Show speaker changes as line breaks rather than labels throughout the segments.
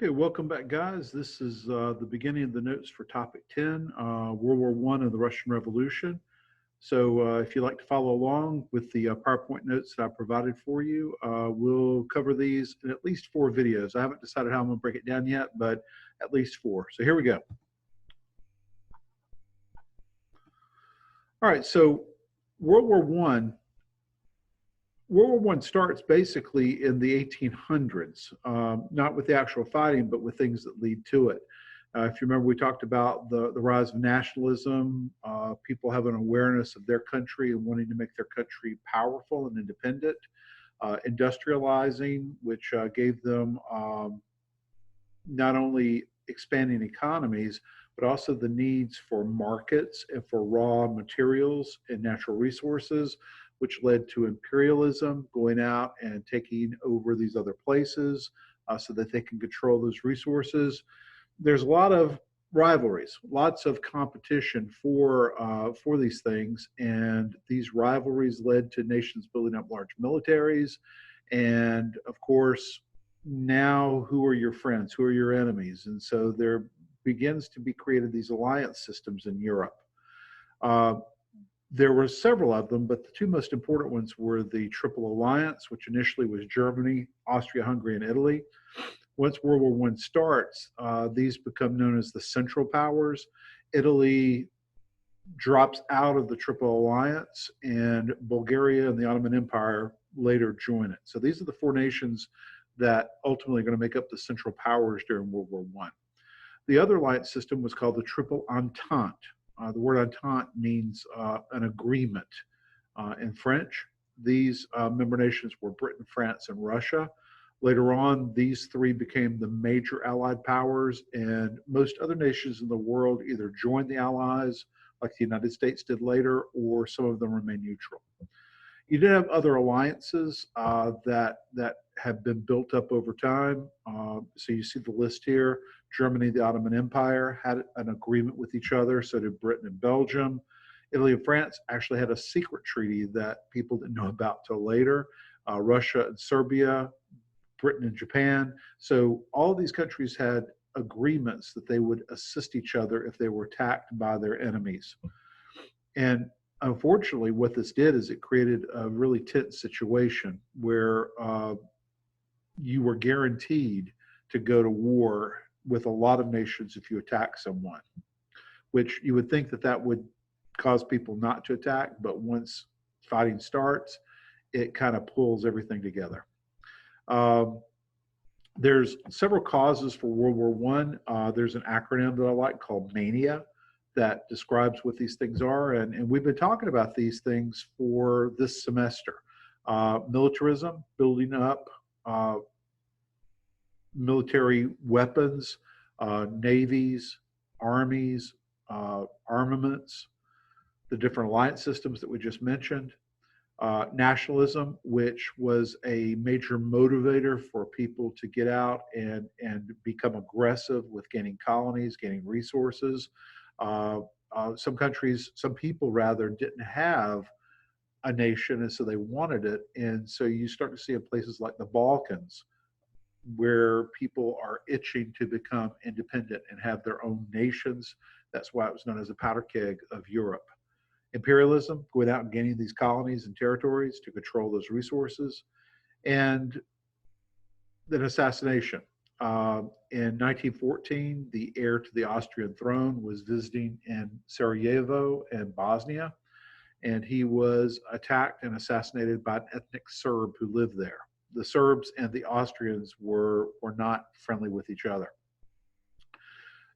Okay, welcome back, guys. This is the beginning of the notes for topic 10, World War I and the Russian Revolution. So if you'd like to follow along with the PowerPoint notes that I provided for you, we'll cover these in at least 4 videos. I haven't decided how I'm going to break it down yet, but at least 4. So here we go. All right, so World War One. World War I starts basically in the 1800s, not with the actual fighting, but with things that lead to it. If you remember, we talked about the rise of nationalism, people have an awareness of their country and wanting to make their country powerful and independent, industrializing, which gave them not only expanding economies, but also the needs for markets and for raw materials and natural resources, which led to imperialism going out and taking over these other places so that they can control those resources. There's a lot of rivalries, lots of competition for these things, and these rivalries led to nations building up large militaries, and of course, now who are your friends, who are your enemies, and so there begins to be created these alliance systems in Europe. Uh, there were several of them, but the 2 most important ones were the Triple Alliance, which initially was Germany, Austria, Hungary, and Italy. Once World War I starts, these become known as the Central Powers. Italy drops out of the Triple Alliance, and Bulgaria and the Ottoman Empire later join it. So these are the 4 nations that ultimately are going to make up the Central Powers during World War I. The other alliance system was called the Triple Entente. The word entente means an agreement in French. These member nations were Britain, France, and Russia. Later on, these 3 became the major Allied powers, and most other nations in the world either joined the Allies, like the United States did later, or some of them remain neutral. You did have other alliances that have been built up over time. So you see the list here. Germany, the Ottoman Empire had an agreement with each other. So did Britain and Belgium. Italy and France actually had a secret treaty that people didn't know about till later. Russia and Serbia, Britain and Japan. So all of these countries had agreements that they would assist each other if they were attacked by their enemies. And unfortunately, what this did is it created a really tense situation where you were guaranteed to go to war with a lot of nations if you attack someone, which you would think that that would cause people not to attack, but once fighting starts, it kind of pulls everything together. Um, there's several causes for World War One. There's an acronym that I like called MANIA that describes what these things are, and we've been talking about these things for this semester. Militarism, building up military weapons, navies, armies, armaments, the different alliance systems that we just mentioned. Nationalism, which was a major motivator for people to get out and become aggressive with gaining colonies, gaining resources. Some countries, some people rather, didn't have a nation, and so they wanted it. And so you start to see in places like the Balkans, where people are itching to become independent and have their own nations. That's why it was known as the powder keg of Europe. Imperialism, going out and gaining these colonies and territories to control those resources, and then assassination. In 1914, the heir to the Austrian throne was visiting in Sarajevo and Bosnia, and he was attacked and assassinated by an ethnic Serb who lived there. The Serbs and the Austrians were not friendly with each other.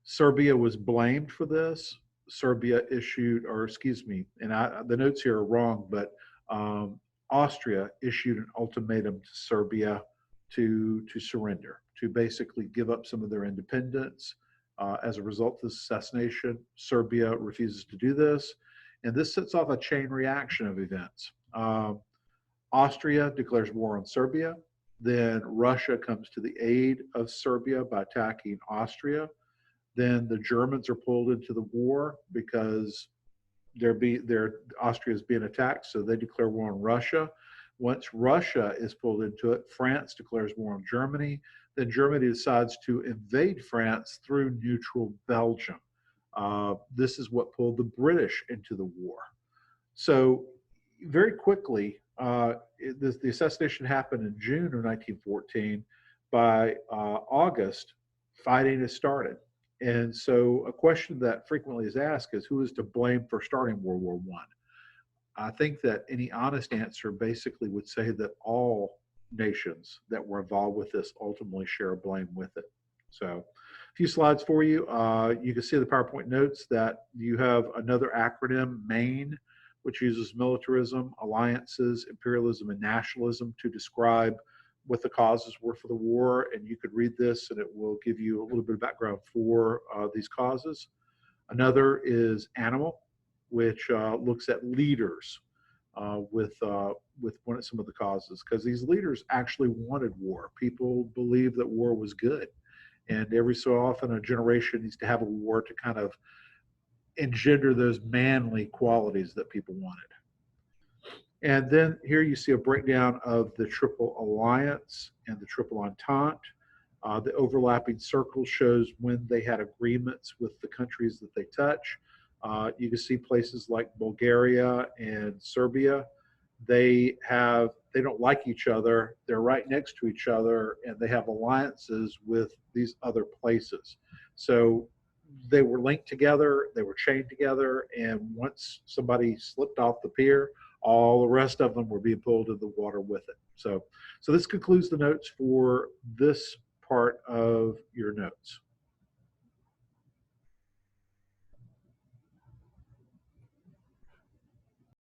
Serbia was blamed for this. Serbia issued, or excuse me, and the notes here are wrong, but Austria issued an ultimatum to Serbia to surrender, to basically give up some of their independence. As a result of this assassination, Serbia refuses to do this, and this sets off a chain reaction of events. Austria declares war on Serbia. Then Russia comes to the aid of Serbia by attacking Austria. Then the Germans are pulled into the war because Austria is being attacked, so they declare war on Russia. Once Russia is pulled into it, France declares war on Germany. Then Germany decides to invade France through neutral Belgium. This is what pulled the British into the war. So very quickly, the assassination happened in June of 1914. By August, fighting has started. And so a question that frequently is asked is who is to blame for starting World War One? I think that any honest answer basically would say that all nations that were involved with this ultimately share blame with it. So, a few slides for you. You can see the PowerPoint notes that you have another acronym, MAIN, which uses militarism, alliances, imperialism, and nationalism to describe what the causes were for the war. And you could read this and it will give you a little bit of background for these causes. Another is animal, which looks at leaders with some of the causes, because these leaders actually wanted war. People believed that war was good, and every so often a generation needs to have a war to kind of engender those manly qualities that people wanted. And then here you see a breakdown of the Triple Alliance and the Triple Entente. The overlapping circle shows when they had agreements with the countries that they touch. You can see places like Bulgaria and Serbia. They don't like each other. They're right next to each other, and they have alliances with these other places. So they were linked together, they were chained together, and once somebody slipped off the pier, all the rest of them were being pulled into the water with it. So this concludes the notes for this part of your notes.